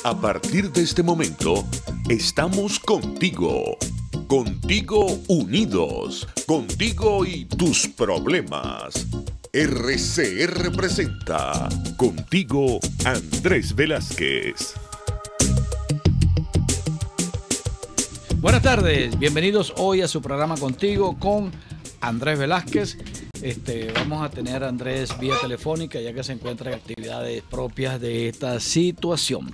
A partir de este momento, estamos contigo. Contigo unidos. Contigo y tus problemas. RCR presenta Contigo Andrés Velázquez. Buenas tardes, bienvenidos hoy a su programa Contigo con Andrés Velázquez. Vamos a tener a Andrés vía telefónica ya que se encuentra en actividades propias de esta situación.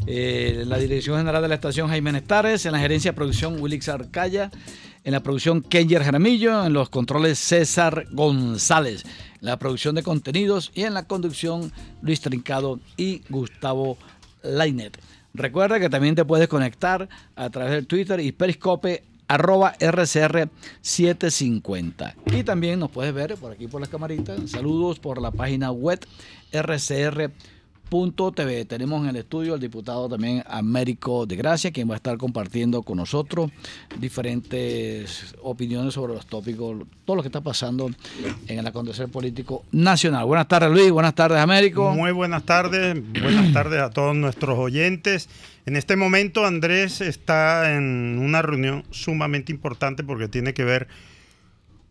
En la dirección general de la estación Jaime Nestares, en la gerencia de producción Wilix Arcaya, en la producción Kenyer Jaramillo, en los controles César González, en la producción de contenidos y en la conducción Luis Trincado y Gustavo Lainet. Recuerda que también te puedes conectar a través del Twitter y Periscope @RCR750. Y también nos puedes ver por aquí por las camaritas. Saludos por la página web rcr.tv. Tenemos en el estudio al diputado también Américo de Gracia, quien va a estar compartiendo con nosotros diferentes opiniones sobre los tópicos, todo lo que está pasando en el acontecer político nacional. Buenas tardes, Luis. Buenas tardes, Américo. Muy buenas tardes. Buenas tardes a todos nuestros oyentes. En este momento Andrés está en una reunión sumamente importante porque tiene que ver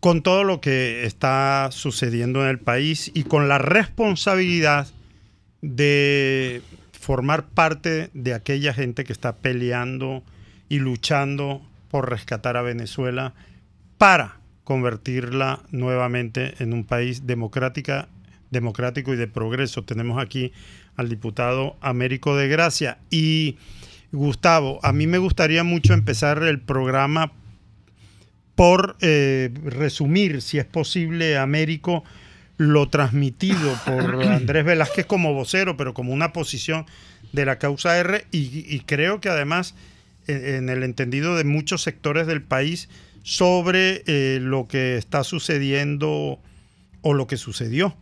con todo lo que está sucediendo en el país y con la responsabilidad de formar parte de aquella gente que está peleando y luchando por rescatar a Venezuela para convertirla nuevamente en un país democrático y de progreso. Tenemos aquí al diputado Américo de Gracia. Y Gustavo, a mí me gustaría mucho empezar el programa por resumir, si es posible, Américo, lo transmitido por Andrés Velázquez como vocero, pero como una posición de la causa R, y creo que además en el entendido de muchos sectores del país sobre lo que está sucediendo o lo que sucedió.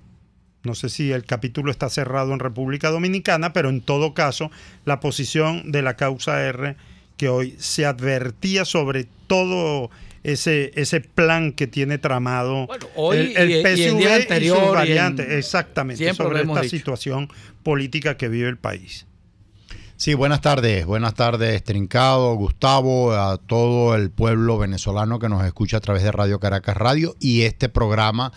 No sé si el capítulo está cerrado en República Dominicana, pero en todo caso, la posición de la causa R que hoy se advertía sobre todo ese plan que tiene tramado hoy el PSV y el día anterior, y sus variantes, exactamente, sobre esta dicho. situación política que vive el país. Sí, buenas tardes, Trincado, Gustavo, a todo el pueblo venezolano que nos escucha a través de Radio Caracas Radio y este programa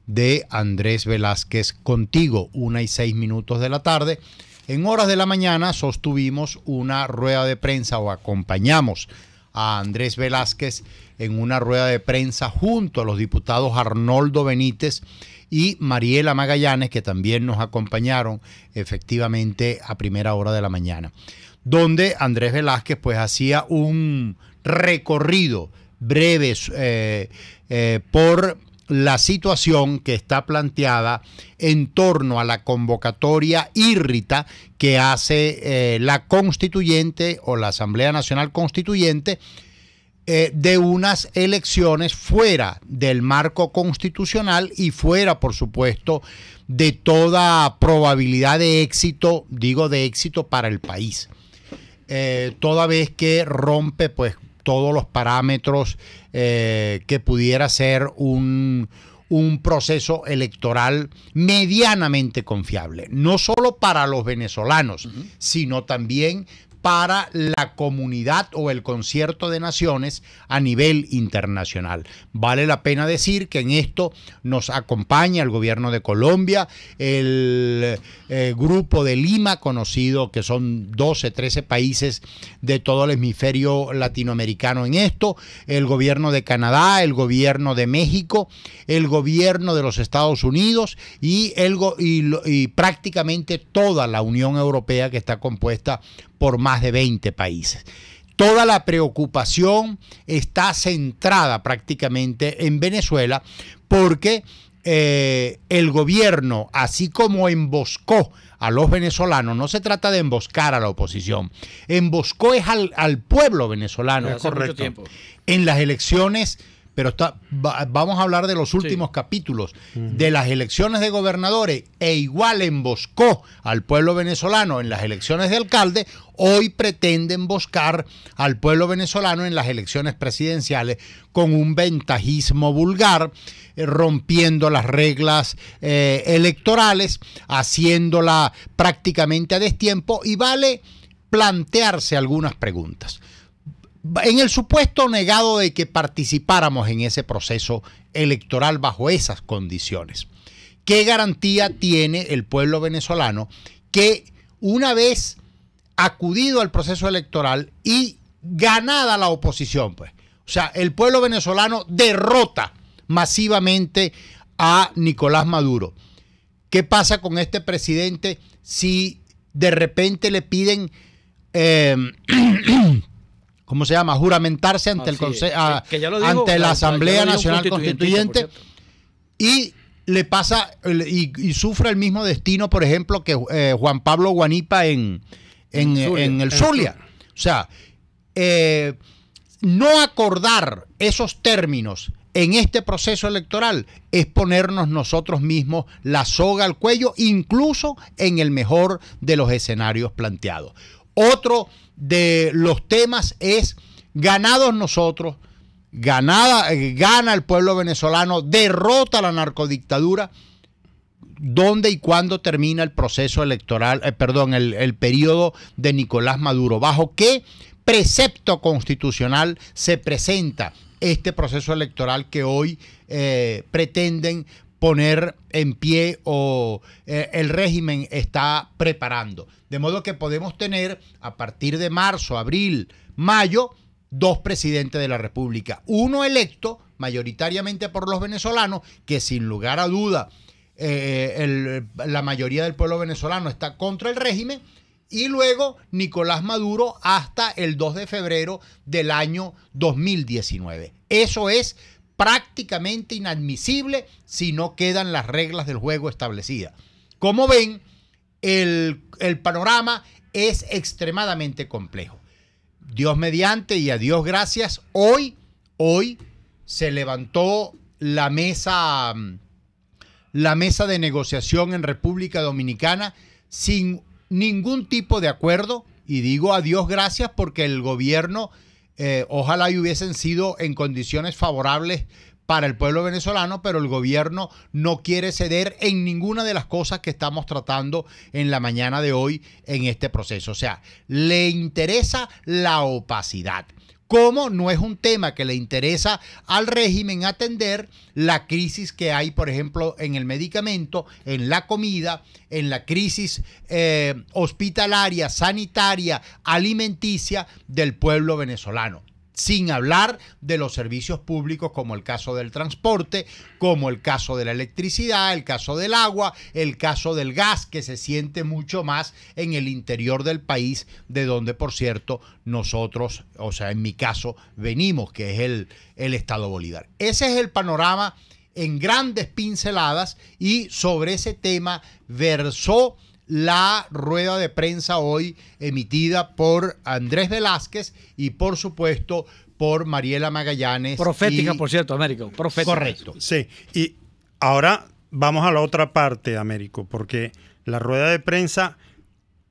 de Andrés Velázquez Contigo, 1:06 de la tarde. En horas de la mañana sostuvimos una rueda de prensa o acompañamos a Andrés Velázquez en una rueda de prensa junto a los diputados Arnoldo Benítez y Mariela Magallanes, que también nos acompañaron efectivamente a primera hora de la mañana, donde Andrés Velázquez pues hacía un recorrido breve por la situación que está planteada en torno a la convocatoria írrita que hace la constituyente o la Asamblea Nacional Constituyente de unas elecciones fuera del marco constitucional y fuera, por supuesto, de toda probabilidad de éxito, digo de éxito para el país, toda vez que rompe pues todos los parámetros que pudiera ser un proceso electoral medianamente confiable, no solo para los venezolanos, sino también para la comunidad o el concierto de naciones a nivel internacional. Vale la pena decir que en esto nos acompaña el gobierno de Colombia, el Grupo de Lima, conocido que son 12, 13 países de todo el hemisferio latinoamericano en esto, el gobierno de Canadá, el gobierno de México, el gobierno de los Estados Unidos y prácticamente toda la Unión Europea, que está compuesta por más de 20 países. Toda la preocupación está centrada prácticamente en Venezuela porque el gobierno, así como emboscó a los venezolanos, no se trata de emboscar a la oposición, emboscó es al pueblo venezolano, correcto, en las elecciones pero vamos a hablar de los últimos capítulos de las elecciones de gobernadores, e igual emboscó al pueblo venezolano en las elecciones de alcalde, hoy pretende emboscar al pueblo venezolano en las elecciones presidenciales con un ventajismo vulgar, rompiendo las reglas electorales, haciéndola prácticamente a destiempo, y vale plantearse algunas preguntas. En el supuesto negado de que participáramos en ese proceso electoral bajo esas condiciones, ¿qué garantía tiene el pueblo venezolano que una vez acudido al proceso electoral y ganada la oposición, pues, o sea, el pueblo venezolano derrota masivamente a Nicolás Maduro? ¿Qué pasa con este presidente si de repente le piden ¿cómo se llama? Juramentarse ante el Consejo, ante la Asamblea Nacional Constituyente, y le pasa y sufre el mismo destino, por ejemplo, que Juan Pablo Guanipa en el Zulia? O sea, no acordar esos términos en este proceso electoral es ponernos nosotros mismos la soga al cuello, incluso en el mejor de los escenarios planteados. Otro de los temas es: ganados nosotros, gana el pueblo venezolano, derrota la narcodictadura, ¿dónde y cuándo termina el proceso electoral, el periodo de Nicolás Maduro? ¿Bajo qué precepto constitucional se presenta este proceso electoral que hoy pretenden poner en pie o el régimen está preparando? De modo que podemos tener a partir de marzo, abril, mayo, dos presidentes de la República. Uno electo mayoritariamente por los venezolanos, que sin lugar a duda la mayoría del pueblo venezolano está contra el régimen, y luego Nicolás Maduro hasta el 2 de febrero del año 2019. Eso es prácticamente inadmisible si no quedan las reglas del juego establecidas. Como ven, el panorama es extremadamente complejo. Dios mediante y a Dios gracias, hoy se levantó la mesa de negociación en República Dominicana sin ningún tipo de acuerdo, y digo a Dios gracias porque el gobierno ojalá y hubiesen sido en condiciones favorables para el pueblo venezolano, pero el gobierno no quiere ceder en ninguna de las cosas que estamos tratando en la mañana de hoy en este proceso. O sea, le interesa la opacidad. Como no es un tema que le interesa al régimen atender la crisis que hay, por ejemplo, en el medicamento, en la comida, en la crisis hospitalaria, sanitaria, alimenticia del pueblo venezolano. Sin hablar de los servicios públicos como el caso del transporte, como el caso de la electricidad, el caso del agua, el caso del gas, que se siente mucho más en el interior del país, de donde, por cierto, nosotros, o sea, en mi caso, venimos, que es el Estado Bolívar. Ese es el panorama en grandes pinceladas, y sobre ese tema versó la rueda de prensa hoy emitida por Andrés Velázquez y, por supuesto, por Mariela Magallanes. Profética, por cierto, Américo. Profética. Correcto. Sí, y ahora vamos a la otra parte, Américo, porque la rueda de prensa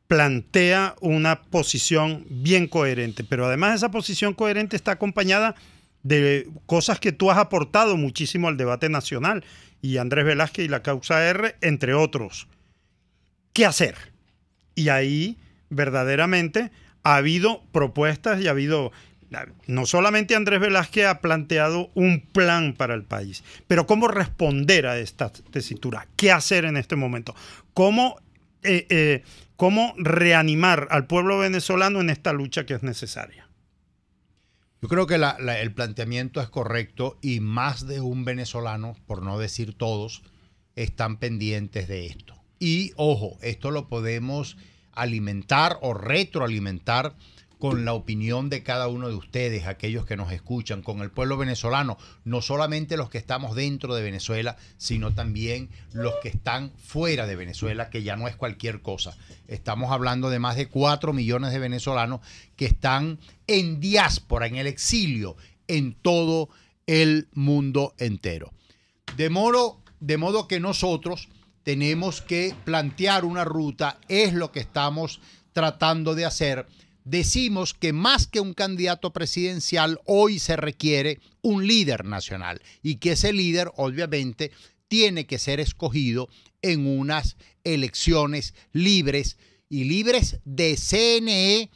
plantea una posición bien coherente, pero además esa posición coherente está acompañada de cosas que tú has aportado muchísimo al debate nacional, y Andrés Velázquez y la causa R, entre otros. ¿Qué hacer? Y ahí verdaderamente ha habido propuestas y ha habido, no solamente Andrés Velázquez ha planteado un plan para el país, pero cómo responder a esta tesitura, qué hacer en este momento, cómo reanimar al pueblo venezolano en esta lucha que es necesaria. Yo creo que el planteamiento es correcto, y más de un venezolano, por no decir todos, están pendientes de esto. Y ojo, esto lo podemos alimentar o retroalimentar con la opinión de cada uno de ustedes, aquellos que nos escuchan, con el pueblo venezolano, no solamente los que estamos dentro de Venezuela, sino también los que están fuera de Venezuela, que ya no es cualquier cosa. Estamos hablando de más de 4 millones de venezolanos que están en diáspora, en el exilio, en todo el mundo entero. De modo que nosotros tenemos que plantear una ruta, es lo que estamos tratando de hacer. Decimos que más que un candidato presidencial, hoy se requiere un líder nacional y que ese líder, obviamente, tiene que ser escogido en unas elecciones libres y libres de CNE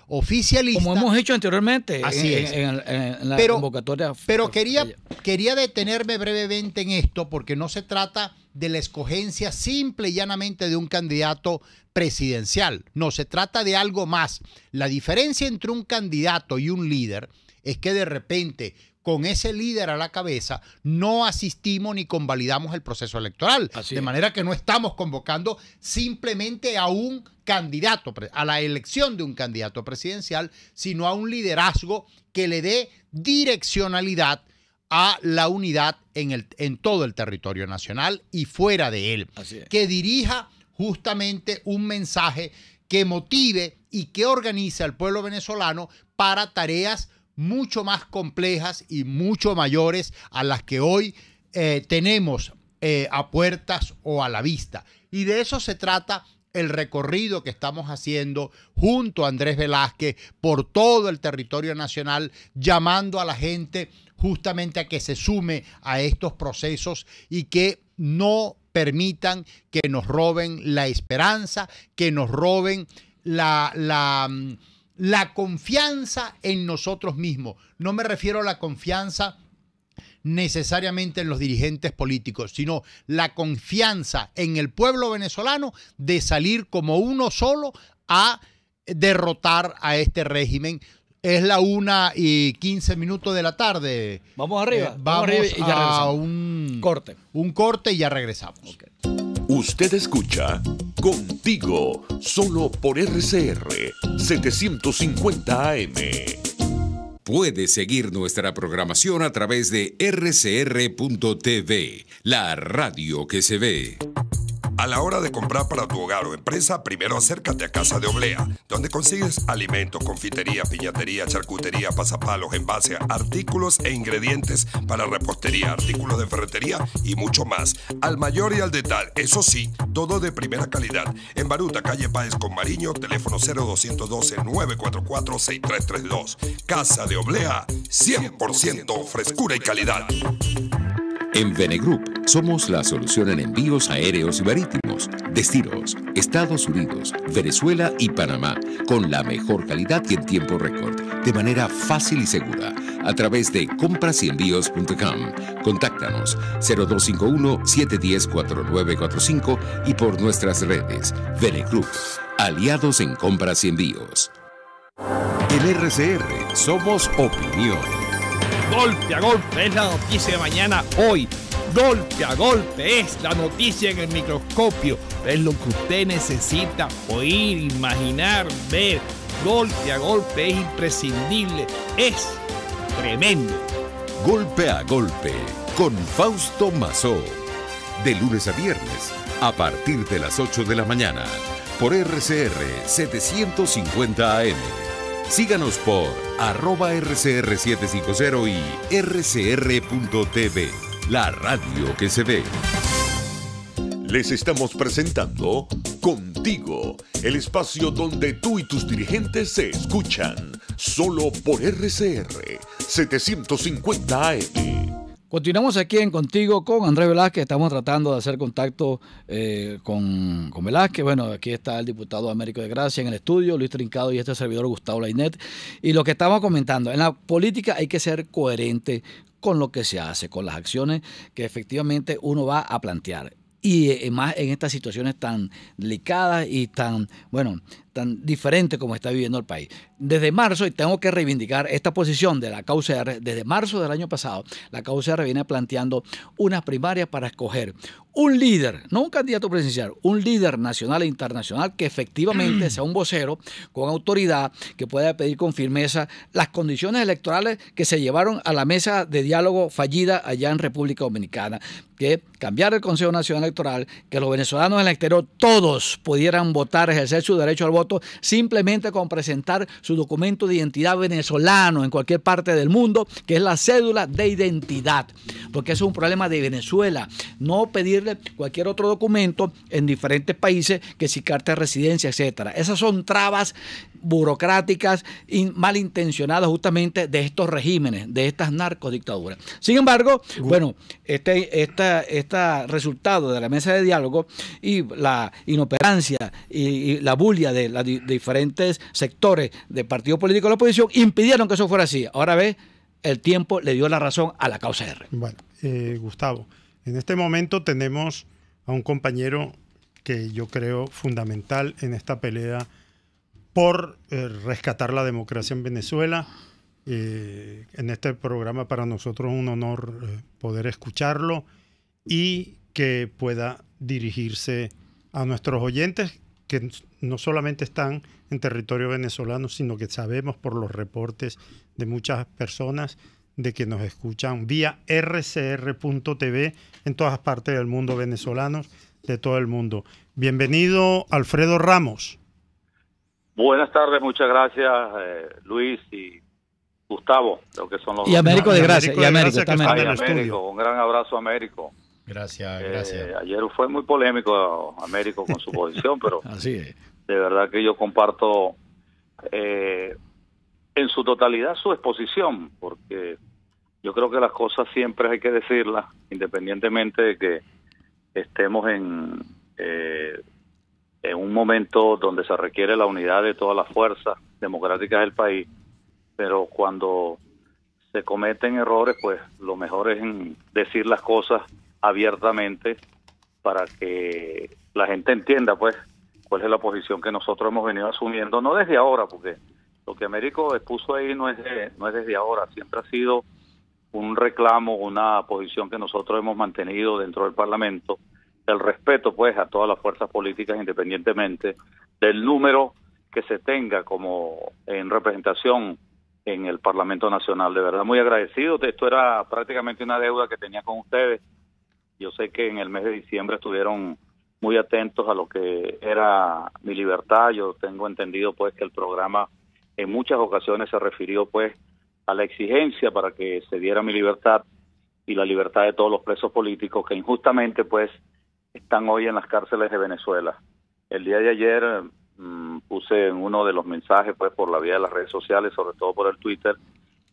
oficialista. Como hemos hecho anteriormente. Así es. En la convocatoria. Pero quería detenerme brevemente en esto porque no se trata de la escogencia simple y llanamente de un candidato presidencial. No, se trata de algo más. La diferencia entre un candidato y un líder es que de repente, con ese líder a la cabeza, no asistimos ni convalidamos el proceso electoral. De manera que no estamos convocando simplemente a un candidato, a la elección de un candidato presidencial, sino a un liderazgo que le dé direccionalidad a la unidad en todo el territorio nacional y fuera de él. Que dirija justamente un mensaje que motive y que organice al pueblo venezolano para tareas mucho más complejas y mucho mayores a las que hoy tenemos a puertas o a la vista. Y de eso se trata el recorrido que estamos haciendo junto a Andrés Velázquez por todo el territorio nacional, llamando a la gente justamente a que se sume a estos procesos y que no permitan que nos roben la esperanza, que nos roben la confianza en nosotros mismos. No me refiero a la confianza necesariamente en los dirigentes políticos, sino la confianza en el pueblo venezolano de salir como uno solo a derrotar a este régimen. Es la 1:15 de la tarde. Vamos arriba. Vamos arriba y ya a un corte y ya regresamos. Okay. Usted escucha Contigo, solo por RCR 750 AM. Puede seguir nuestra programación a través de rcr.tv, la radio que se ve. A la hora de comprar para tu hogar o empresa, primero acércate a Casa de Oblea, donde consigues alimentos, confitería, piñatería, charcutería, pasapalos, envases, artículos e ingredientes para repostería, artículos de ferretería y mucho más. Al mayor y al detalle, eso sí, todo de primera calidad. En Baruta, calle Páez con Mariño, teléfono 0212-944-6332. Casa de Oblea, 100% frescura y calidad. En Venegroup somos la solución en envíos aéreos y marítimos, destinos, Estados Unidos, Venezuela y Panamá, con la mejor calidad y en tiempo récord, de manera fácil y segura, a través de comprasenvíos.com. Contáctanos 0251-710-4945 y por nuestras redes. Venegroup, aliados en compras y envíos. En RCR somos opinión. Golpe a golpe es la noticia de mañana hoy. Golpe a golpe es la noticia en el microscopio. Es lo que usted necesita oír, imaginar, ver. Golpe a golpe es imprescindible. Es tremendo. Golpe a golpe con Fausto Mazó. De lunes a viernes a partir de las 8 de la mañana por RCR 750 AM. Síganos por @RCR750 y rcr.tv, la radio que se ve. Les estamos presentando Contigo, el espacio donde tú y tus dirigentes se escuchan, solo por RCR 750 AM. Continuamos aquí en Contigo con Andrés Velázquez. Estamos tratando de hacer contacto con Velázquez. Bueno, aquí está el diputado Américo de Gracia en el estudio, Luis Trincado y este servidor Gustavo Lainet. Y lo que estamos comentando, en la política hay que ser coherente con lo que se hace, con las acciones que efectivamente uno va a plantear. Y más en estas situaciones tan delicadas y tan diferentes como está viviendo el país. Desde marzo, y tengo que reivindicar esta posición de la KUCR, desde marzo del año pasado, la KUCR viene planteando unas primarias para escoger un líder, no un candidato presidencial, un líder nacional e internacional que efectivamente sea un vocero con autoridad, que pueda pedir con firmeza las condiciones electorales que se llevaron a la mesa de diálogo fallida allá en República Dominicana, que cambiar el Consejo Nacional Electoral, que los venezolanos en el exterior todos pudieran votar, ejercer su derecho al voto voto simplemente con presentar su documento de identidad venezolano en cualquier parte del mundo, que es la cédula de identidad, porque eso es un problema de Venezuela. No pedirle cualquier otro documento en diferentes países, que si carta de residencia, etcétera. Esas son trabas burocráticas y malintencionadas justamente de estos regímenes, de estas narcodictaduras. Sin embargo, bueno, este resultado de la mesa de diálogo y la inoperancia y la bulia de los diferentes sectores del partido político de la oposición impidieron que eso fuera así. Ahora ve, el tiempo le dio la razón a la causa R. Bueno, Gustavo, en este momento tenemos a un compañero que yo creo fundamental en esta pelea por rescatar la democracia en Venezuela. En este programa para nosotros es un honor poder escucharlo y que pueda dirigirse a nuestros oyentes que no solamente están en territorio venezolano, sino que sabemos por los reportes de muchas personas de que nos escuchan vía rcr.tv en todas partes del mundo, venezolanos de todo el mundo. Bienvenido, Alfredo Ramos. Buenas tardes, muchas gracias, Luis y Gustavo, creo que son los y Américo de Gracia, y Américo también. Américo, un gran abrazo, Américo. Gracias. Ayer fue muy polémico Américo con su posición, pero así es. De verdad que yo comparto en su totalidad su exposición, porque yo creo que las cosas siempre hay que decirlas, independientemente de que estemos en un momento donde se requiere la unidad de todas las fuerzas democráticas del país, pero cuando se cometen errores, pues lo mejor es decir las cosas abiertamente para que la gente entienda pues cuál es la posición que nosotros hemos venido asumiendo, no desde ahora, porque lo que Américo expuso ahí no es desde ahora, siempre ha sido un reclamo, una posición que nosotros hemos mantenido dentro del Parlamento, el respeto pues a todas las fuerzas políticas independientemente del número que se tenga como en representación en el Parlamento Nacional. De verdad muy agradecido, esto era prácticamente una deuda que tenía con ustedes. Yo sé que en el mes de diciembre estuvieron muy atentos a lo que era mi libertad. Yo tengo entendido pues que el programa en muchas ocasiones se refirió pues a la exigencia para que se diera mi libertad y la libertad de todos los presos políticos que injustamente pues están hoy en las cárceles de Venezuela. El día de ayer puse en uno de los mensajes pues por la vía de las redes sociales, sobre todo por el Twitter,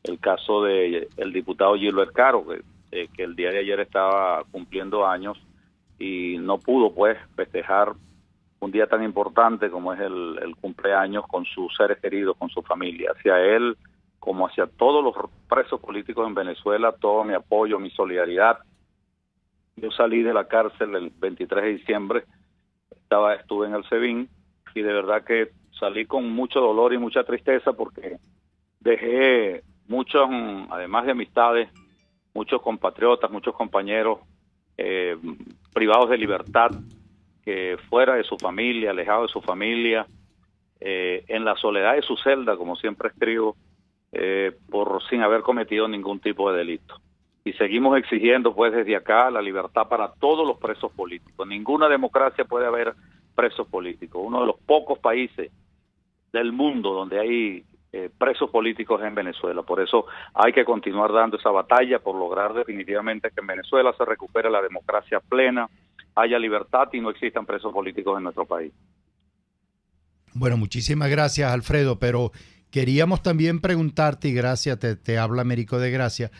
el caso de el diputado Gilbert Caro, que el día de ayer estaba cumpliendo años y no pudo pues festejar un día tan importante como es el cumpleaños con sus seres queridos, con su familia. Hacia él, como hacia todos los presos políticos en Venezuela, todo mi apoyo, mi solidaridad. Yo salí de la cárcel el 23 de diciembre, estuve en el SEBIN y de verdad que salí con mucho dolor y mucha tristeza porque dejé muchos, además de amistades, muchos compatriotas, muchos compañeros privados de libertad, que fuera de su familia, alejados de su familia, en la soledad de su celda, como siempre escribo, sin haber cometido ningún tipo de delito. Y seguimos exigiendo pues desde acá la libertad para todos los presos políticos. Ninguna democracia puede haber presos políticos. Uno de los pocos países del mundo donde hay presos políticos en Venezuela. Por eso hay que continuar dando esa batalla por lograr definitivamente que en Venezuela se recupere la democracia plena, haya libertad y no existan presos políticos en nuestro país. Bueno, muchísimas gracias, Alfredo, pero queríamos también preguntarte, y gracias, te habla Américo de Gracia,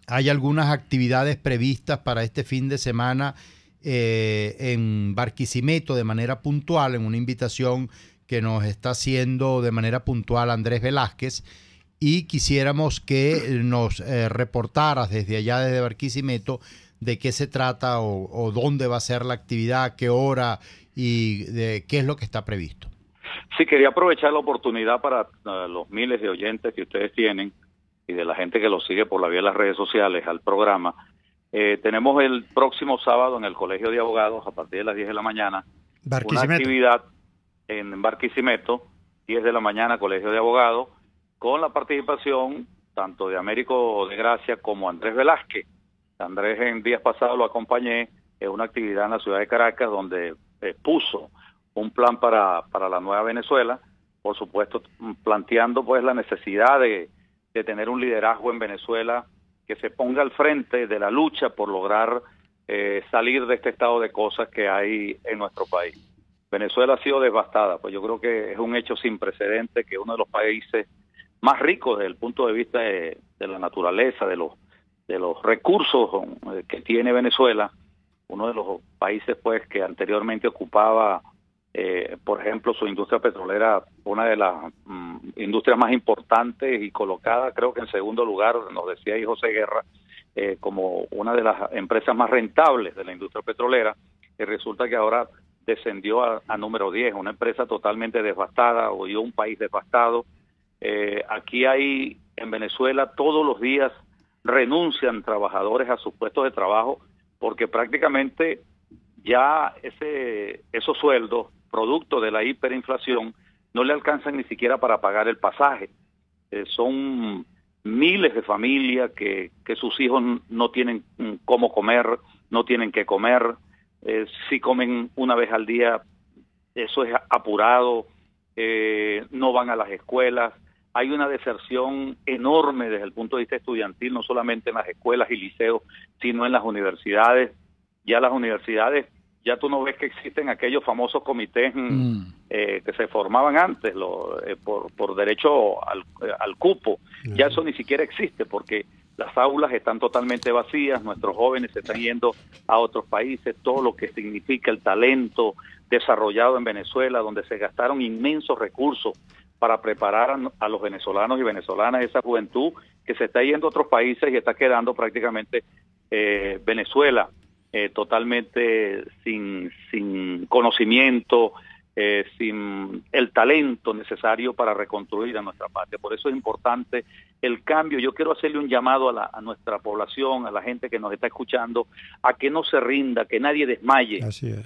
¿hay algunas actividades previstas para este fin de semana en Barquisimeto de manera puntual, en una invitación que nos está haciendo de manera puntual Andrés Velázquez? Y quisiéramos que nos reportaras desde allá, desde Barquisimeto, de qué se trata o dónde va a ser la actividad, qué hora y de qué es lo que está previsto. Sí, quería aprovechar la oportunidad para los miles de oyentes que ustedes tienen y de la gente que lo sigue por la vía de las redes sociales al programa. Tenemos el próximo sábado en el Colegio de Abogados, a partir de las 10 de la mañana, una actividad en Barquisimeto, 10 de la mañana, Colegio de Abogados, con la participación tanto de Américo de Gracia como Andrés Velázquez. Andrés en días pasados lo acompañé en una actividad en la ciudad de Caracas donde puso un plan para la nueva Venezuela, por supuesto planteando pues la necesidad de tener un liderazgo en Venezuela que se ponga al frente de la lucha por lograr salir de este estado de cosas que hay en nuestro país. Venezuela ha sido devastada, pues yo creo que es un hecho sin precedentes que uno de los países más ricos desde el punto de vista de la naturaleza, de los recursos que tiene Venezuela, uno de los países pues que anteriormente ocupaba, por ejemplo, su industria petrolera, una de las industrias más importantes y colocada, creo que en segundo lugar, nos decía ahí José Guerra, como una de las empresas más rentables de la industria petrolera, y resulta que ahora descendió a número 10, una empresa totalmente devastada, o un país devastado. Aquí hay, en Venezuela, todos los días renuncian trabajadores a sus puestos de trabajo porque prácticamente ya esos sueldos, producto de la hiperinflación, no le alcanzan ni siquiera para pagar el pasaje. Son miles de familias que sus hijos no tienen cómo comer, no tienen qué comer. Si comen una vez al día, eso es apurado, no van a las escuelas. Hay una deserción enorme desde el punto de vista estudiantil, no solamente en las escuelas y liceos, sino en las universidades. Ya las universidades, ya tú no ves que existen aquellos famosos comités que se formaban antes por derecho al cupo. Ya eso ni siquiera existe porque las aulas están totalmente vacías, nuestros jóvenes se están yendo a otros países, todo lo que significa el talento desarrollado en Venezuela, donde se gastaron inmensos recursos para preparar a los venezolanos y venezolanas, esa juventud que se está yendo a otros países y está quedando prácticamente Venezuela totalmente sin conocimiento, sin el talento necesario para reconstruir a nuestra patria. Por eso es importante el cambio. Yo quiero hacerle un llamado a nuestra población, a la gente que nos está escuchando, a que no se rinda, que nadie desmaye,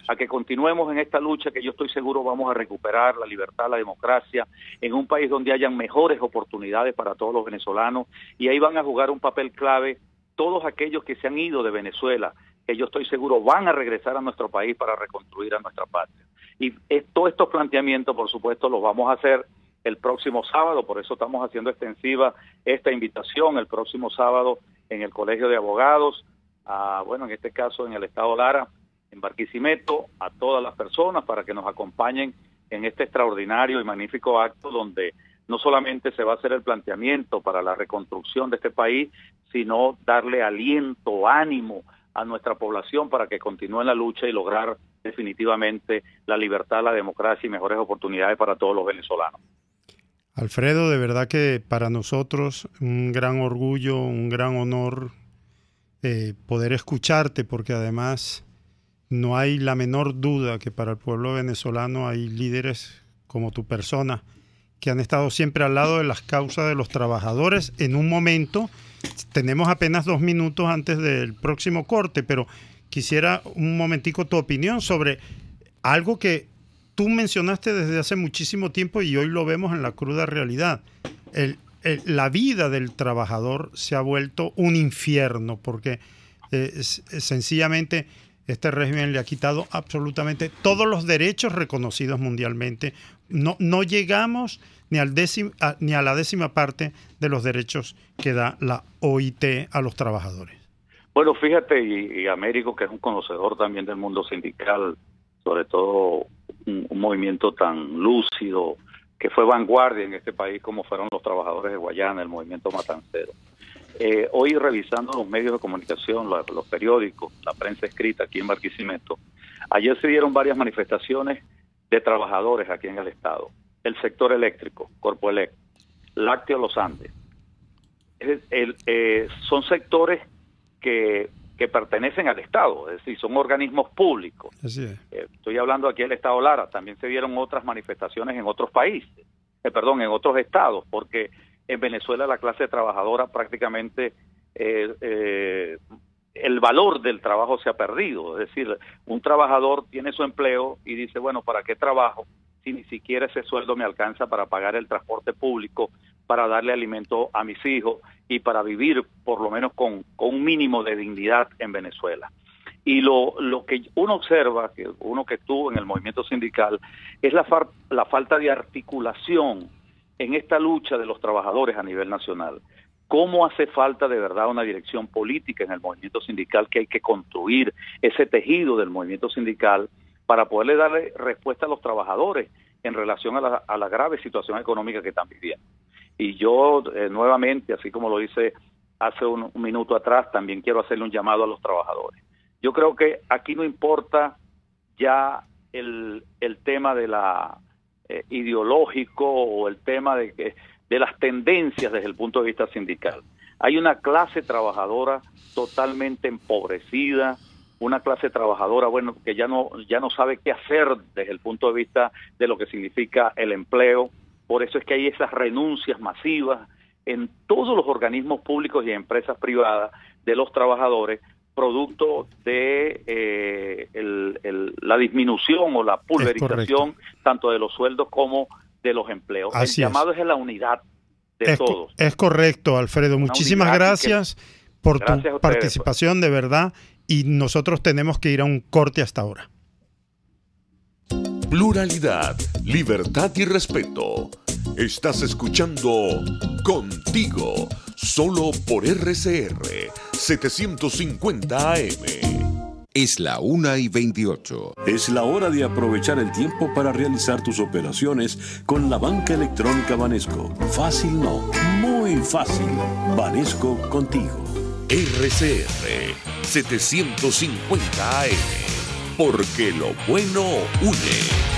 a que continuemos en esta lucha que yo estoy seguro vamos a recuperar la libertad, la democracia, en un país donde hayan mejores oportunidades para todos los venezolanos, y ahí van a jugar un papel clave todos aquellos que se han ido de Venezuela, que yo estoy seguro van a regresar a nuestro país para reconstruir a nuestra patria. Y todos estos planteamientos, por supuesto, los vamos a hacer el próximo sábado, por eso estamos haciendo extensiva esta invitación el próximo sábado en el Colegio de Abogados, en este caso en el Estado Lara, en Barquisimeto, a todas las personas para que nos acompañen en este extraordinario y magnífico acto donde no solamente se va a hacer el planteamiento para la reconstrucción de este país, sino darle aliento, ánimo a nuestra población para que continúe en la lucha y lograr definitivamente la libertad, la democracia y mejores oportunidades para todos los venezolanos. Alfredo, de verdad que para nosotros un gran orgullo, un gran honor poder escucharte, porque además no hay la menor duda que para el pueblo venezolano hay líderes como tu persona que han estado siempre al lado de las causas de los trabajadores. En un momento, tenemos apenas 2 minutos antes del próximo corte, pero quisiera un momentico tu opinión sobre algo que tú mencionaste desde hace muchísimo tiempo y hoy lo vemos en la cruda realidad. La vida del trabajador se ha vuelto un infierno porque sencillamente este régimen le ha quitado absolutamente todos los derechos reconocidos mundialmente. No llegamos ni a la 10ª parte de los derechos que da la OIT a los trabajadores. Bueno, fíjate, y Américo, que es un conocedor también del mundo sindical, sobre todo un movimiento tan lúcido, que fue vanguardia en este país como fueron los trabajadores de Guayana, el movimiento matancero. Hoy revisando los medios de comunicación, los periódicos, la prensa escrita aquí en Barquisimeto, ayer se dieron varias manifestaciones de trabajadores aquí en el estado. El sector eléctrico, Corpoelec, Lácteo Los Andes. Son sectores que pertenecen al Estado, es decir, son organismos públicos. Así es. Estoy hablando aquí del Estado Lara, también se dieron otras manifestaciones en otros países, en otros estados, porque en Venezuela la clase trabajadora prácticamente el valor del trabajo se ha perdido, es decir, un trabajador tiene su empleo y dice, bueno, ¿para qué trabajo si ni siquiera ese sueldo me alcanza para pagar el transporte público, para darle alimento a mis hijos y para vivir por lo menos con un mínimo de dignidad en Venezuela? Y lo que uno observa, que uno que estuvo en el movimiento sindical, es la falta de articulación en esta lucha de los trabajadores a nivel nacional. ¿Cómo hace falta de verdad una dirección política en el movimiento sindical, que hay que construir ese tejido del movimiento sindical para poderle darle respuesta a los trabajadores en relación a la grave situación económica que están viviendo? Y yo nuevamente, así como lo hice hace un minuto atrás, también quiero hacerle un llamado a los trabajadores. Yo creo que aquí no importa ya el tema de la ideológico o el tema de las tendencias desde el punto de vista sindical. Hay una clase trabajadora totalmente empobrecida, una clase trabajadora, bueno, que ya no sabe qué hacer desde el punto de vista de lo que significa el empleo. Por eso es que hay esas renuncias masivas en todos los organismos públicos y empresas privadas de los trabajadores, producto de la disminución o la pulverización tanto de los sueldos como de los empleos. Así el llamado es a la unidad de todos. Es correcto, Alfredo. Muchísimas gracias por tu participación, de verdad. Y nosotros tenemos que ir a un corte hasta ahora. Pluralidad, libertad y respeto. Estás escuchando Contigo, solo por RCR 750 AM. Es la 1:28. Es la hora de aprovechar el tiempo para realizar tus operaciones con la banca electrónica Banesco. Fácil no, muy fácil. Banesco contigo. RCR 750 AM. Porque lo bueno une.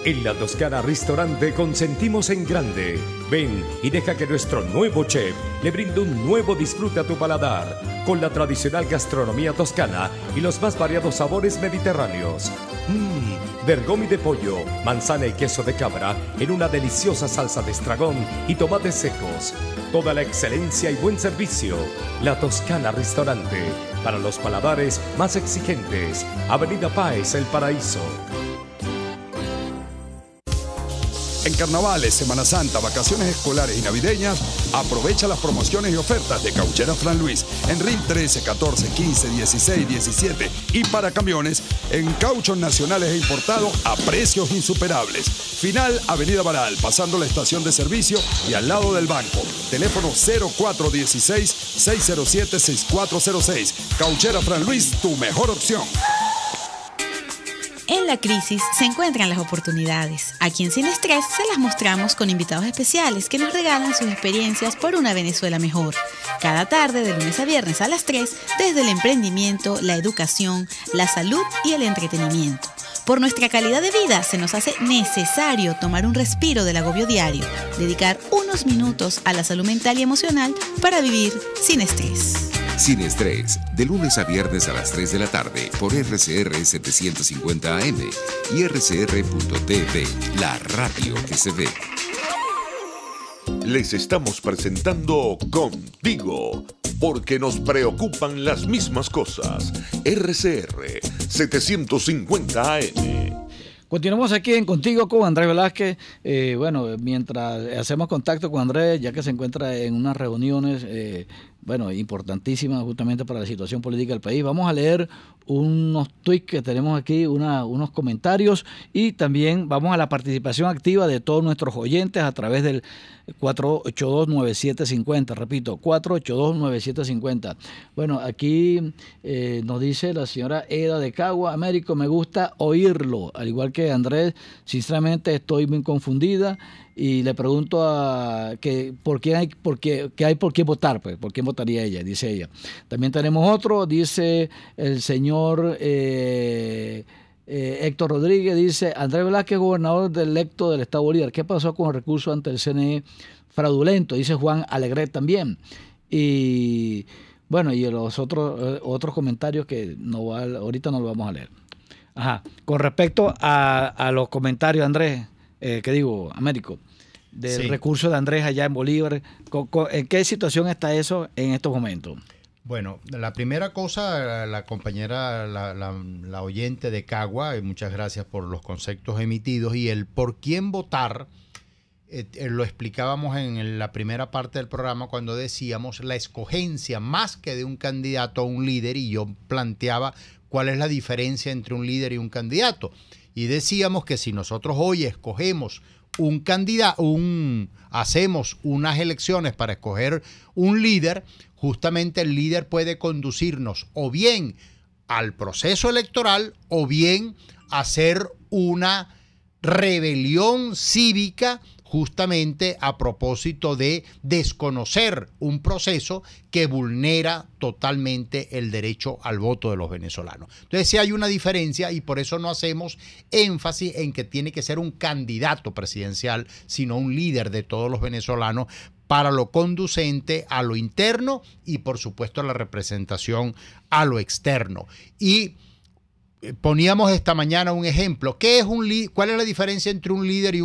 En La Toscana Restaurante consentimos en grande. Ven y deja que nuestro nuevo chef le brinde un nuevo disfrute a tu paladar, con la tradicional gastronomía toscana y los más variados sabores mediterráneos. Bergomi de pollo, manzana y queso de cabra en una deliciosa salsa de estragón y tomates secos. Toda la excelencia y buen servicio. La Toscana Restaurante, para los paladares más exigentes. Avenida Páez, El Paraíso. En carnavales, Semana Santa, vacaciones escolares y navideñas, aprovecha las promociones y ofertas de Cauchera Fran Luis en RIN 13, 14, 15, 16, 17 y para camiones en cauchos nacionales e importados a precios insuperables. Final Avenida Baral, pasando la estación de servicio y al lado del banco. Teléfono 0416-607-6406. Cauchera Fran Luis, tu mejor opción. En la crisis se encuentran las oportunidades. Aquí en Sin Estrés se las mostramos con invitados especiales que nos regalan sus experiencias por una Venezuela mejor. Cada tarde, de lunes a viernes a las 3, desde el emprendimiento, la educación, la salud y el entretenimiento. Por nuestra calidad de vida se nos hace necesario tomar un respiro del agobio diario, dedicar unos minutos a la salud mental y emocional para vivir sin estrés. Sin Estrés, de lunes a viernes a las 3 de la tarde por RCR 750 AM y rcr.tv, la radio que se ve. Les estamos presentando Contigo, porque nos preocupan las mismas cosas. RCR 750 AM. Continuamos aquí en Contigo con Andrés Velázquez. Bueno, mientras hacemos contacto con Andrés, ya que se encuentra en unas reuniones importantísimas justamente para la situación política del país, vamos a leer unos tweets que tenemos aquí, unos comentarios, y también vamos a la participación activa de todos nuestros oyentes a través del 482-9750, repito, 482-9750. Bueno, aquí nos dice la señora Eda de Cagua: Américo, me gusta oírlo, al igual que Andrés, sinceramente estoy muy confundida y le pregunto por qué votar, pues, por quién votaría ella, dice ella. También tenemos otro, dice el señor Héctor Rodríguez, dice: Andrés Velázquez, gobernador electo del Estado Bolívar, ¿qué pasó con el recurso ante el CNE fraudulento? Dice Juan Alegret también. Y bueno, y los otros comentarios que ahorita no los vamos a leer. Ajá. Con respecto a los comentarios, Andrés, Américo, del recurso de Andrés allá en Bolívar, ¿en qué situación está eso en estos momentos? Bueno, la primera cosa, la compañera, la oyente de Cagua, y muchas gracias por los conceptos emitidos, y el por quién votar, lo explicábamos en la primera parte del programa cuando decíamos la escogencia más que de un candidato a un líder, y yo planteaba cuál es la diferencia entre un líder y un candidato. Y decíamos que si nosotros hoy escogemos un candidato, hacemos unas elecciones para escoger un líder, justamente el líder puede conducirnos o bien al proceso electoral o bien hacer una rebelión cívica justamente a propósito de desconocer un proceso que vulnera totalmente el derecho al voto de los venezolanos. Entonces sí hay una diferencia y por eso no hacemos énfasis en que tiene que ser un candidato presidencial, sino un líder de todos los venezolanos para lo conducente a lo interno y por supuesto a la representación a lo externo. Y poníamos esta mañana un ejemplo. ¿Cuál es la diferencia entre un líder y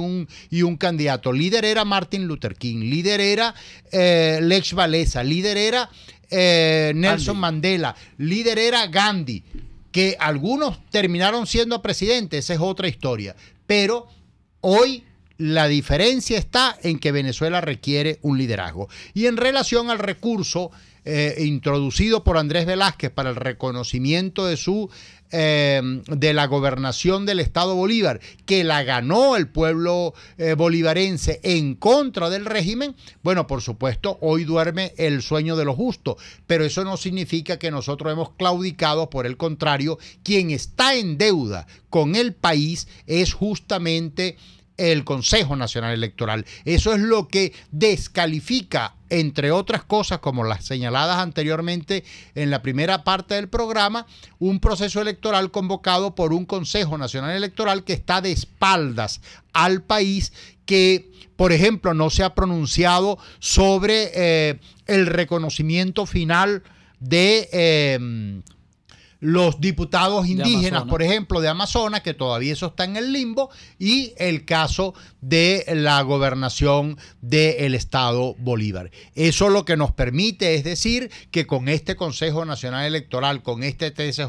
un candidato? Líder era Martin Luther King, líder era Lech Walesa, líder era Nelson Mandela, líder era Gandhi, que algunos terminaron siendo presidentes, esa es otra historia. Pero hoy la diferencia está en que Venezuela requiere un liderazgo. Y en relación al recurso introducido por Andrés Velázquez para el reconocimiento de la gobernación del Estado Bolívar, que la ganó el pueblo bolivarense en contra del régimen, bueno, por supuesto, hoy duerme el sueño de los justos, pero eso no significa que nosotros hemos claudicado. Por el contrario, quien está en deuda con el país es justamente el Consejo Nacional Electoral. Eso es lo que descalifica, entre otras cosas, como las señaladas anteriormente en la primera parte del programa, un proceso electoral convocado por un Consejo Nacional Electoral que está de espaldas al país, que, por ejemplo, no se ha pronunciado sobre el reconocimiento final de los diputados indígenas, por ejemplo, de Amazonas, que todavía eso está en el limbo, y el caso de la gobernación del Estado Bolívar. Eso lo que nos permite es decir que con este Consejo Nacional Electoral, con este TSJ,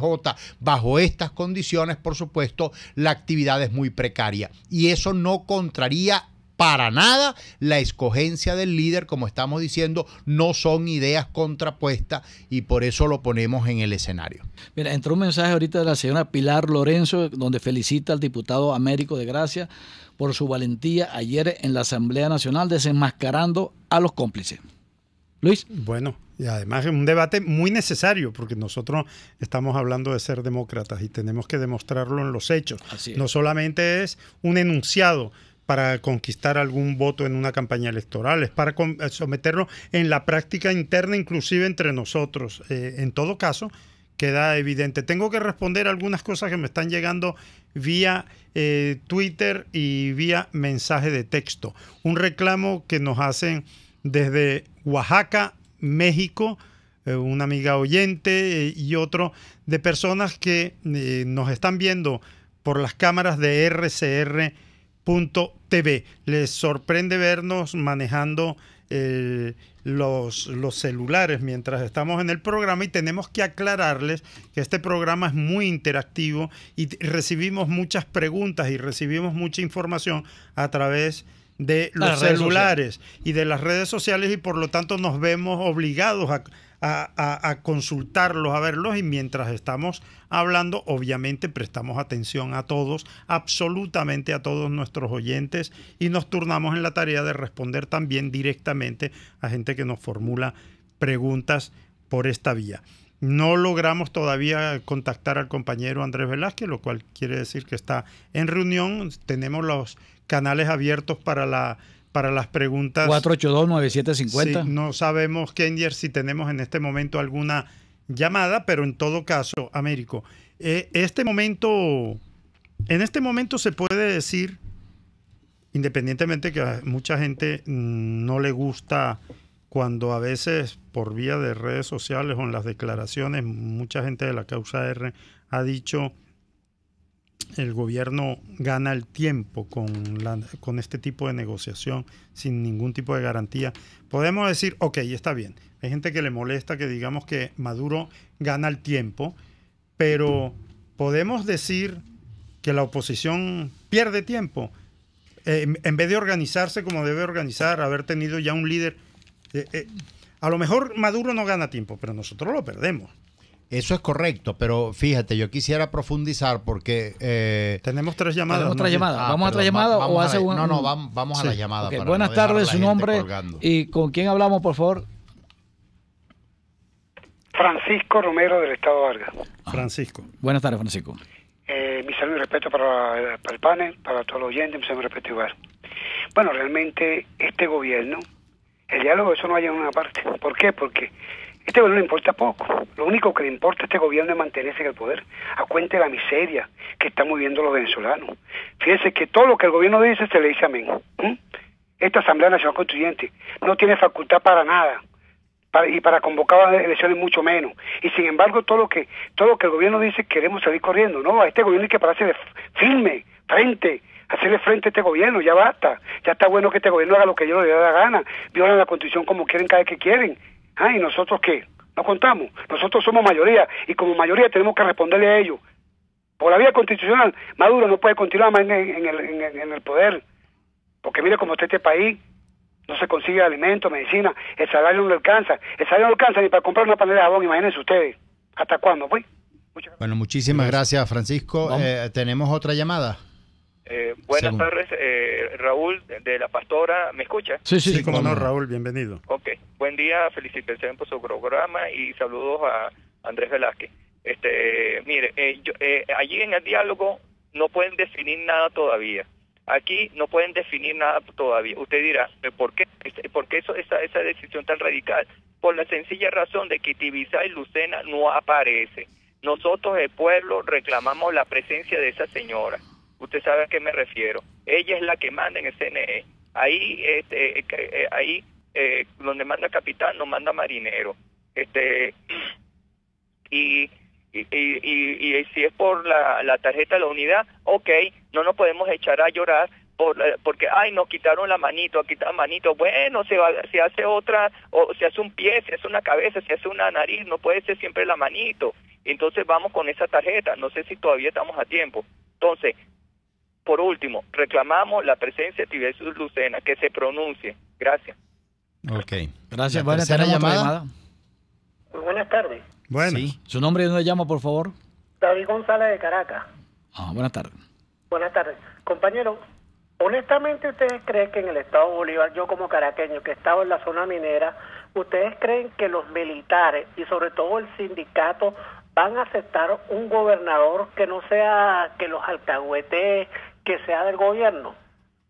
bajo estas condiciones, por supuesto, la actividad es muy precaria. Y eso no contraría para nada la escogencia del líder, como estamos diciendo, no son ideas contrapuestas y por eso lo ponemos en el escenario. Mira, entró un mensaje ahorita de la señora Pilar Lorenzo, donde felicita al diputado Américo de Gracia por su valentía ayer en la Asamblea Nacional desenmascarando a los cómplices. Luis. Bueno, y además es un debate muy necesario porque nosotros estamos hablando de ser demócratas y tenemos que demostrarlo en los hechos. No solamente es un enunciado para conquistar algún voto en una campaña electoral, es para someterlo en la práctica interna, inclusive entre nosotros. En todo caso, queda evidente. Tengo que responder algunas cosas que me están llegando vía Twitter y vía mensaje de texto. Un reclamo que nos hacen desde Oaxaca, México, una amiga oyente y otro de personas que nos están viendo por las cámaras de RCR.TV. Les sorprende vernos manejando los celulares mientras estamos en el programa y tenemos que aclararles que este programa es muy interactivo y recibimos muchas preguntas y recibimos mucha información a través de los celulares y de las redes sociales y por lo tanto nos vemos obligados a consultarlos, a verlos y mientras estamos hablando obviamente prestamos atención a todos, absolutamente a todos nuestros oyentes y nos turnamos en la tarea de responder también directamente a gente que nos formula preguntas por esta vía. No logramos todavía contactar al compañero Andrés Velázquez, lo cual quiere decir que está en reunión. Tenemos los canales abiertos para las preguntas. 482-9750. Sí, no sabemos, Kenyer, si tenemos en este momento alguna llamada, pero en todo caso, Américo, en este momento se puede decir, independientemente que a mucha gente no le gusta cuando a veces por vía de redes sociales o en las declaraciones, mucha gente de la causa R ha dicho el gobierno gana el tiempo con este tipo de negociación sin ningún tipo de garantía. Podemos decir, ok, está bien. Hay gente que le molesta que digamos que Maduro gana el tiempo, pero podemos decir que la oposición pierde tiempo. en vez de organizarse como debe organizar, haber tenido ya un líder. A lo mejor Maduro no gana tiempo, pero nosotros lo perdemos. Eso es correcto, pero fíjate, yo quisiera profundizar porque... tenemos 3 llamadas. Tenemos otra llamada. ¿Vamos a otra llamada o hace un...? No, vamos a la llamada. Okay. Para Buenas tardes, su nombre y con quién hablamos, por favor. Francisco Romero del Estado Vargas. Francisco. Buenas tardes, Francisco. Mi saludo y respeto para el panel, para todos los oyentes, mi saludo y respeto igual. Bueno, realmente este gobierno, el diálogo, eso no hay en una parte. ¿Por qué? Porque este gobierno le importa poco. Lo único que le importa a este gobierno es mantenerse en el poder, a cuenta de la miseria que están viviendo los venezolanos. Fíjense que todo lo que el gobierno dice se le dice amén. Esta Asamblea Nacional Constituyente no tiene facultad para nada. Y para convocar elecciones mucho menos. Y sin embargo, todo lo que el gobierno dice, queremos salir corriendo. No, a este gobierno hay que pararse de firme, hacerle frente a este gobierno, ya basta. Ya está bueno que este gobierno haga lo que ellos le da la gana, violan la Constitución como quieren cada vez que quieren. ¿Y nosotros qué? No contamos. Nosotros somos mayoría, y como mayoría tenemos que responderle a ellos. Por la vía constitucional, Maduro no puede continuar más en el poder. Porque mire cómo está este país. No se consigue alimento, medicina, el salario no le alcanza. El salario no alcanza ni para comprar una panela de jabón, imagínense ustedes. ¿Hasta cuándo, pues? Bueno, muchísimas gracias, Francisco. ¿Tenemos otra llamada? Buenas tardes, Raúl de La Pastora. ¿Me escucha? Sí, como no, Raúl, bienvenido. Ok, buen día, felicitaciones por su programa y saludos a Andrés Velázquez. Mire, allí en el diálogo no pueden definir nada todavía. Aquí no pueden definir nada todavía. Usted dirá, ¿por qué esa decisión tan radical? Por la sencilla razón de que Tibisay y Lucena no aparece. Nosotros, el pueblo, reclamamos la presencia de esa señora. Usted sabe a qué me refiero. Ella es la que manda en el CNE. Ahí donde manda el capitán, no manda marinero. Y si es por la tarjeta de la unidad, ok, no nos podemos echar a llorar porque nos quitaron la manito, bueno, se hace otra, o se hace un pie, se hace una cabeza, se hace una nariz, no puede ser siempre la manito. Entonces vamos con esa tarjeta, no sé si todavía estamos a tiempo. Entonces, por último, reclamamos la presencia de Tibisay Lucena, que se pronuncie. Gracias. Ok. Gracias. Buenas tardes. Llamada. Muy buenas tardes. Bueno. Sí. ¿Su nombre y dónde llama, por favor? David González de Caracas. Buenas tardes. Buenas tardes. Compañero, honestamente, ¿ustedes creen que en el estado Bolívar, yo como caraqueño que estaba en la zona minera, ¿ustedes creen que los militares y sobre todo el sindicato van a aceptar un gobernador que no sea, que los alcahuetes, que sea del gobierno?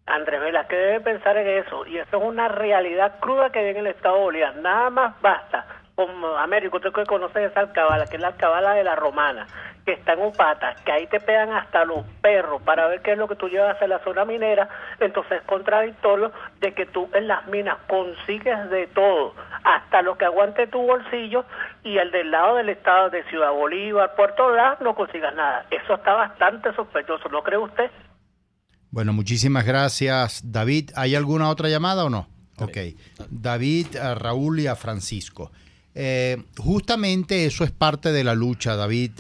Andrés Velázquez debe pensar en eso, y eso es una realidad cruda que hay en el estado Bolívar. Nada más basta, como Américo, usted que conoce esa alcabala, que es la alcabala de la Romana, que está en Upata, que ahí te pegan hasta los perros para ver qué es lo que tú llevas a la zona minera. Entonces es contradictorio de que tú en las minas consigues de todo, hasta lo que aguante tu bolsillo, y el del lado del estado de Ciudad Bolívar, Puerto Ordaz, no consigas nada. Eso está bastante sospechoso, ¿no cree usted? Bueno, muchísimas gracias, David. ¿Hay alguna otra llamada o no? Ok. David, a Raúl y a Francisco. Justamente eso es parte de la lucha, David,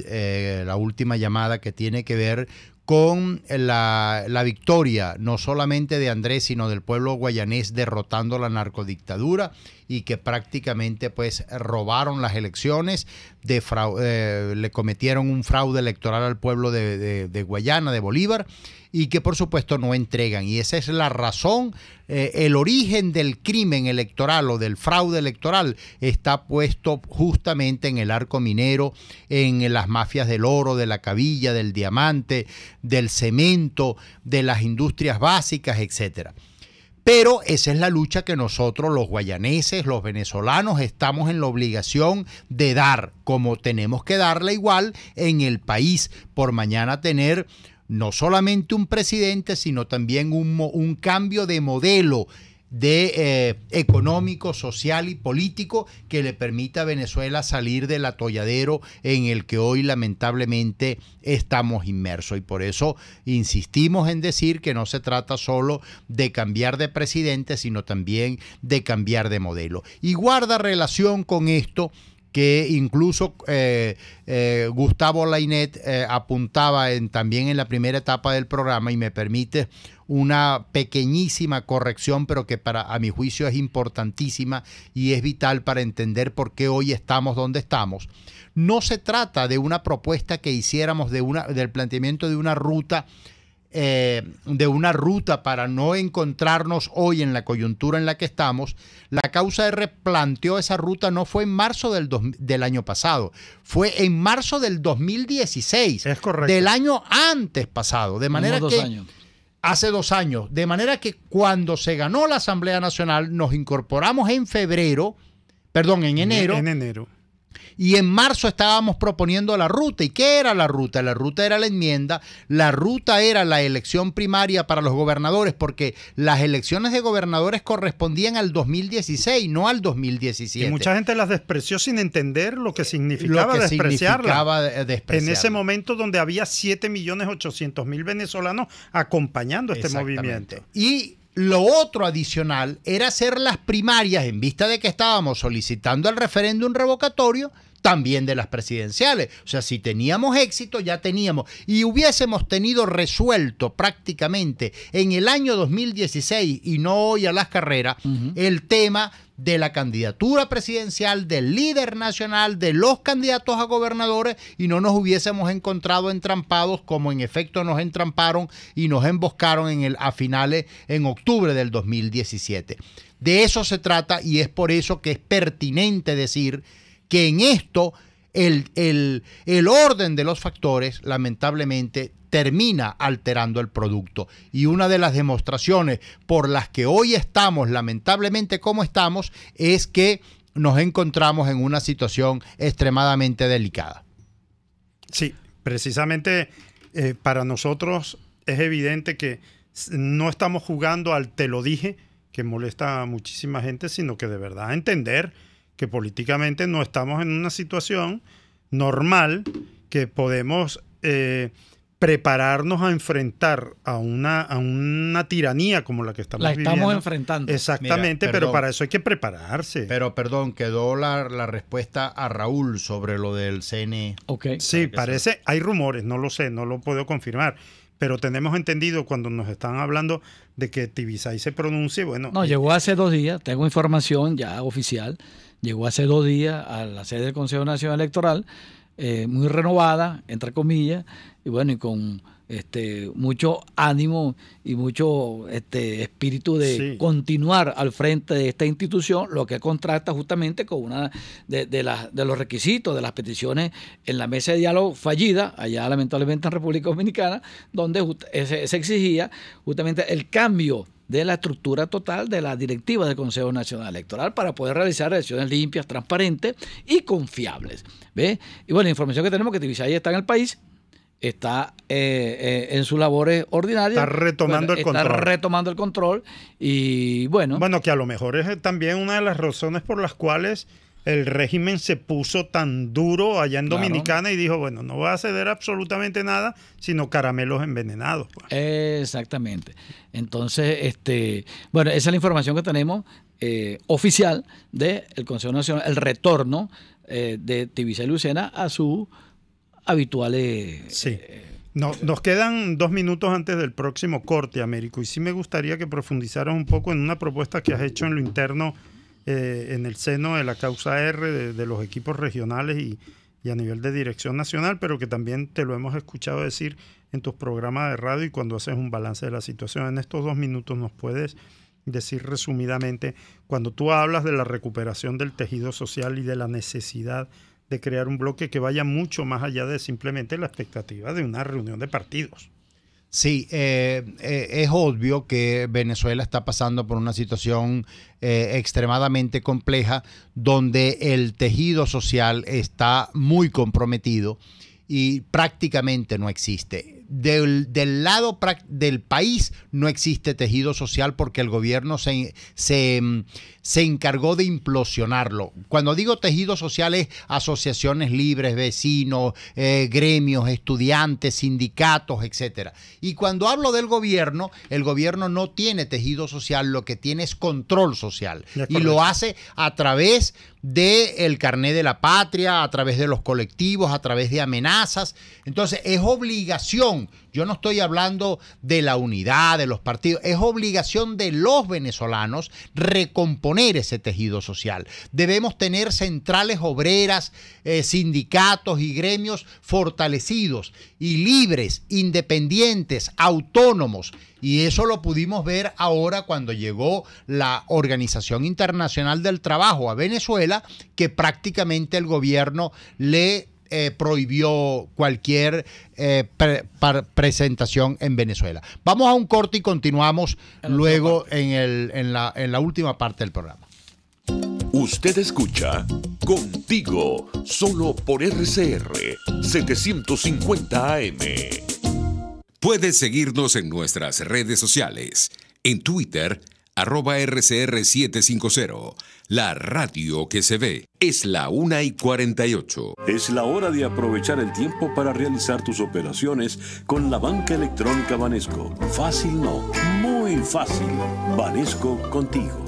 la última llamada, que tiene que ver con la victoria no solamente de Andrés, sino del pueblo guayanés derrotando la narcodictadura, y que prácticamente pues robaron las elecciones, le cometieron un fraude electoral al pueblo de Guayana, de Bolívar, y que por supuesto no entregan. Y esa es la razón, el origen del crimen electoral o del fraude electoral está puesto justamente en el arco minero, en las mafias del oro, de la cabilla, del diamante, del cemento, de las industrias básicas, etcétera. Pero esa es la lucha que nosotros, los guayaneses, los venezolanos, estamos en la obligación de dar, como tenemos que darla igual en el país, por mañana tener no solamente un presidente, sino también un cambio de modelo económico, social y político que le permita a Venezuela salir del atolladero en el que hoy lamentablemente estamos inmersos. Y por eso insistimos en decir que no se trata solo de cambiar de presidente, sino también de cambiar de modelo. Y guarda relación con esto que incluso Gustavo Lainet apuntaba también en la primera etapa del programa, y me permite una pequeñísima corrección, pero que a mi juicio es importantísima y es vital para entender por qué hoy estamos donde estamos. No se trata de una propuesta que hiciéramos del planteamiento de una ruta para no encontrarnos hoy en la coyuntura en la que estamos. La Causa R planteó esa ruta, no fue en marzo del año pasado, fue en marzo del 2016. Es correcto. Del año antes pasado, de manera que hace 2 años, de manera que cuando se ganó la Asamblea Nacional nos incorporamos en enero. En enero. Y en marzo estábamos proponiendo la ruta. ¿Y qué era la ruta? La ruta era la enmienda, la ruta era la elección primaria para los gobernadores, porque las elecciones de gobernadores correspondían al 2016, no al 2017. Y mucha gente las despreció sin entender lo que significaba despreciarla. En ese momento donde había 7.800.000 venezolanos acompañando este movimiento. Y lo otro adicional era hacer las primarias en vista de que estábamos solicitando el referéndum revocatorio también de las presidenciales. O sea, si teníamos éxito, ya teníamos, y hubiésemos tenido resuelto prácticamente en el año 2016 y no hoy a las carreras, el tema de la candidatura presidencial, del líder nacional, de los candidatos a gobernadores, y no nos hubiésemos encontrado entrampados como en efecto nos entramparon y nos emboscaron a finales, en octubre del 2017. De eso se trata, y es por eso que es pertinente decir que en esto el orden de los factores lamentablemente termina alterando el producto. Y una de las demostraciones por las que hoy estamos lamentablemente como estamos es que nos encontramos en una situación extremadamente delicada. Sí, precisamente para nosotros es evidente que no estamos jugando al te lo dije, que molesta a muchísima gente, sino que de verdad entender que políticamente no estamos en una situación normal, que podemos prepararnos a enfrentar a una tiranía como la que estamos viviendo. La estamos enfrentando. Exactamente. Mira, pero para eso hay que prepararse. Pero perdón, quedó la respuesta a Raúl sobre lo del CNE. Okay. Sí, parece, hay rumores, no lo sé, no lo puedo confirmar, pero tenemos entendido cuando nos están hablando de que Tibisay se pronuncie, bueno. No, llegó hace 2 días, tengo información ya oficial, llegó hace 2 días a la sede del Consejo Nacional Electoral, muy renovada, entre comillas, y bueno, y con mucho ánimo y mucho espíritu de continuar al frente de esta institución, lo que contrasta justamente con una de los requisitos de las peticiones en la mesa de diálogo fallida, allá lamentablemente en República Dominicana, donde se exigía justamente el cambio de la estructura total de la directiva del Consejo Nacional Electoral para poder realizar elecciones limpias, transparentes y confiables. ¿Ve? Y bueno, la información que tenemos es que Tibisay está en el país, está en sus labores ordinarias. Está retomando el control. Está retomando el control y bueno. Bueno, que a lo mejor es también una de las razones por las cuales el régimen se puso tan duro allá en Dominicana y dijo, bueno, no va a ceder absolutamente nada, sino caramelos envenenados. Pues. Exactamente. Entonces, bueno, esa es la información que tenemos oficial del Consejo Nacional, el retorno de Tibisay Lucena a sus habituales... Sí. Nos quedan 2 minutos antes del próximo corte, Américo, y sí me gustaría que profundizaras un poco en una propuesta que has hecho en lo interno en el seno de la Causa R, de los equipos regionales y a nivel de dirección nacional, pero que también te lo hemos escuchado decir en tus programas de radio y cuando haces un balance de la situación. En estos 2 minutos nos puedes decir resumidamente, cuando tú hablas de la recuperación del tejido social y de la necesidad de crear un bloque que vaya mucho más allá de simplemente la expectativa de una reunión de partidos. Sí, es obvio que Venezuela está pasando por una situación extremadamente compleja donde el tejido social está muy comprometido y prácticamente no existe. Del lado del país no existe tejido social porque el gobierno se se encargó de implosionarlo. Cuando digo tejido social es asociaciones libres, vecinos, gremios, estudiantes, sindicatos, etcétera. Y cuando hablo del gobierno, el gobierno no tiene tejido social, lo que tiene es control social. Y lo hace a través del carné de la patria, a través de los colectivos, a través de amenazas. Entonces es obligación, yo no estoy hablando de la unidad, de los partidos, es obligación de los venezolanos recomponer ese tejido social. Debemos tener centrales obreras, sindicatos y gremios fortalecidos y libres, independientes, autónomos. Y eso lo pudimos ver ahora cuando llegó la Organización Internacional del Trabajo a Venezuela, que prácticamente el gobierno le prohibió cualquier presentación en Venezuela. Vamos a un corte y continuamos luego en la última parte del programa. Usted escucha Contigo, solo por RCR 750 AM. Puedes seguirnos en nuestras redes sociales. En Twitter, @RCR750. La radio que se ve. Es la 1:48. Es la hora de aprovechar el tiempo para realizar tus operaciones con la banca electrónica Banesco. Fácil no, muy fácil. Banesco contigo.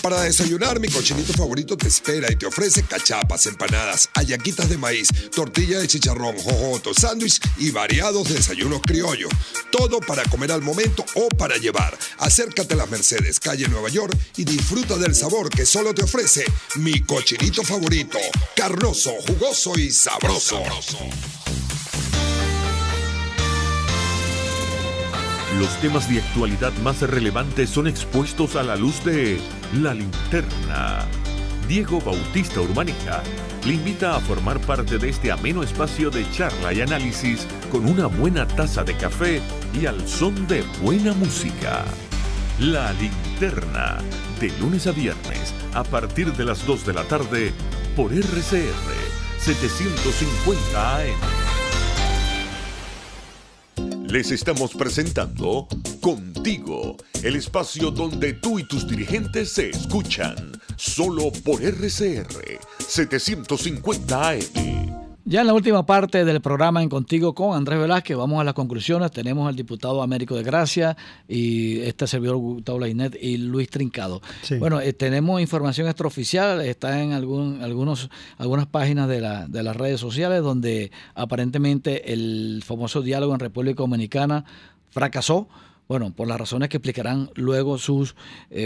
Para desayunar, mi cochinito favorito te espera y te ofrece cachapas, empanadas, hallaquitas de maíz, tortilla de chicharrón, jojotos, sándwich y variados desayunos criollos. Todo para comer al momento o para llevar. Acércate a las Mercedes, calle Nueva York, y disfruta del sabor que solo te ofrece mi cochinito favorito. Carnoso, jugoso y sabroso. Los temas de actualidad más relevantes son expuestos a la luz de La Linterna. Diego Bautista Urbanija le invita a formar parte de este ameno espacio de charla y análisis con una buena taza de café y al son de buena música. La Linterna, de lunes a viernes, a partir de las 2 de la tarde, por RCR 750 AM. Les estamos presentando Contigo, el espacio donde tú y tus dirigentes se escuchan, solo por RCR 750 AM. Ya en la última parte del programa en Contigo con Andrés Velázquez, vamos a las conclusiones. Tenemos al diputado Américo de Gracia y este servidor Gustavo Lainet y Luis Trincado. Sí. Bueno, tenemos información extraoficial, está en algunas páginas de las redes sociales donde aparentemente el famoso diálogo en República Dominicana fracasó. Bueno, por las razones que explicarán luego sus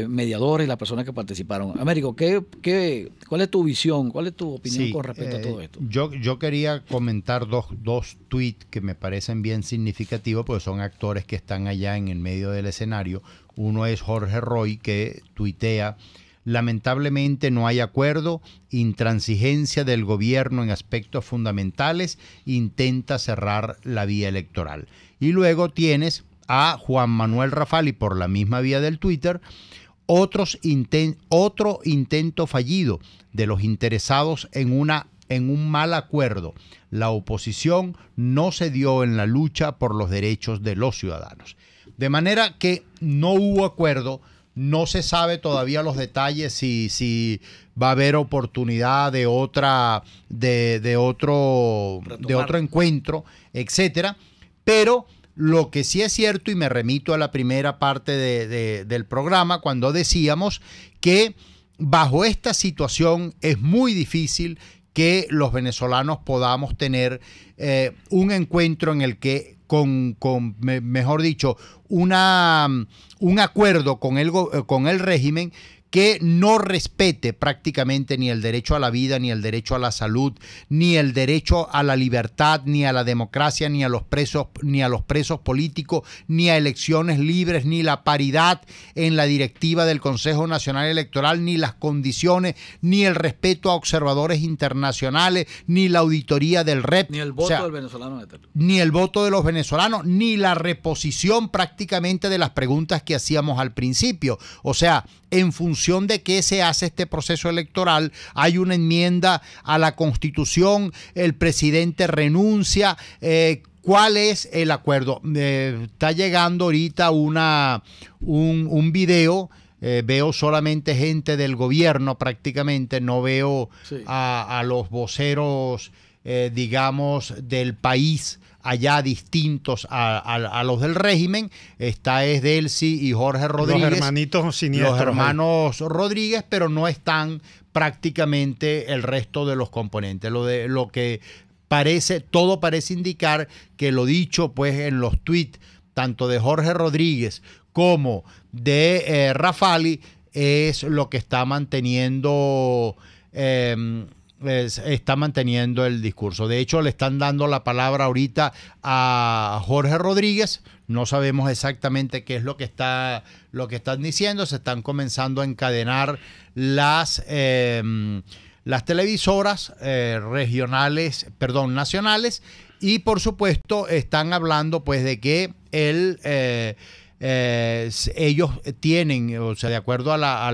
mediadores y las personas que participaron. Américo, ¿cuál es tu visión? ¿Cuál es tu opinión con respecto a todo esto? Yo quería comentar dos tweets que me parecen bien significativos, porque son actores que están allá en el medio del escenario. Uno es Jorge Roy, que tuitea: lamentablemente no hay acuerdo, intransigencia del gobierno en aspectos fundamentales, intenta cerrar la vía electoral. Y luego tienes a Juan Manuel Rafali, por la misma vía del Twitter, otro intento fallido de los interesados en un mal acuerdo. La oposición no cedió en la lucha por los derechos de los ciudadanos. De manera que no hubo acuerdo, no se sabe todavía los detalles si va a haber oportunidad de otro encuentro, etcétera, pero lo que sí es cierto, y me remito a la primera parte del programa, cuando decíamos que bajo esta situación es muy difícil que los venezolanos podamos tener un encuentro en el que, mejor dicho, un acuerdo con el régimen que no respete prácticamente ni el derecho a la vida, ni el derecho a la salud, ni el derecho a la libertad, ni a la democracia, ni a los presos políticos, ni a elecciones libres, ni la paridad en la directiva del Consejo Nacional Electoral, ni las condiciones, ni el respeto a observadores internacionales, ni la auditoría del REP. Ni el voto del venezolano. Ni el voto de los venezolanos, ni la reposición prácticamente de las preguntas que hacíamos al principio. O sea, en función de qué se hace este proceso electoral, hay una enmienda a la Constitución, el presidente renuncia. ¿Cuál es el acuerdo? Está llegando ahorita un video veo solamente gente del gobierno prácticamente, no veo a los voceros, digamos, del país allá distintos a los del régimen. Está Delcy y Jorge Rodríguez. Los hermanitos siniestros. Los hermanos Rodríguez, pero no están prácticamente el resto de los componentes. Lo que todo parece indicar que lo dicho pues en los tweets, tanto de Jorge Rodríguez como de Rafali, es lo que está manteniendo el discurso. De hecho, le están dando la palabra ahorita a Jorge Rodríguez. No sabemos exactamente qué es lo que están diciendo. Se están comenzando a encadenar las televisoras nacionales, y por supuesto están hablando pues de que ellos tienen, o sea, de acuerdo a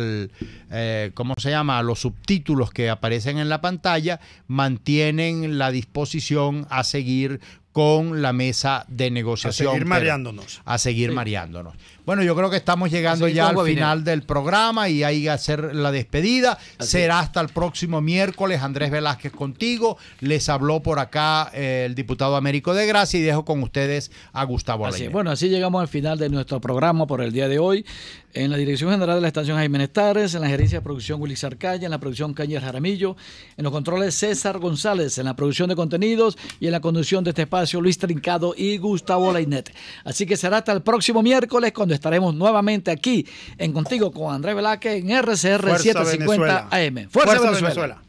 los subtítulos que aparecen en la pantalla, mantienen la disposición a seguir con la mesa de negociación. A seguir mareándonos. Bueno, yo creo que estamos llegando ya al final del programa y hay que hacer la despedida. Será hasta el próximo miércoles. Andrés Velázquez contigo. Les habló por acá el diputado Américo de Gracia, y dejo con ustedes a Gustavo Alain. Bueno, así llegamos al final de nuestro programa por el día de hoy. En la dirección general de la estación Jaime Nestares, en la gerencia de producción Willy Sarcaya, en la producción Cañer Jaramillo, en los controles César González, en la producción de contenidos y en la conducción de este espacio Luis Trincado y Gustavo Lainet. Así que será hasta el próximo miércoles, cuando estaremos nuevamente aquí en Contigo con Andrés Velázquez en RCR 750 AM. ¡Fuerza Venezuela!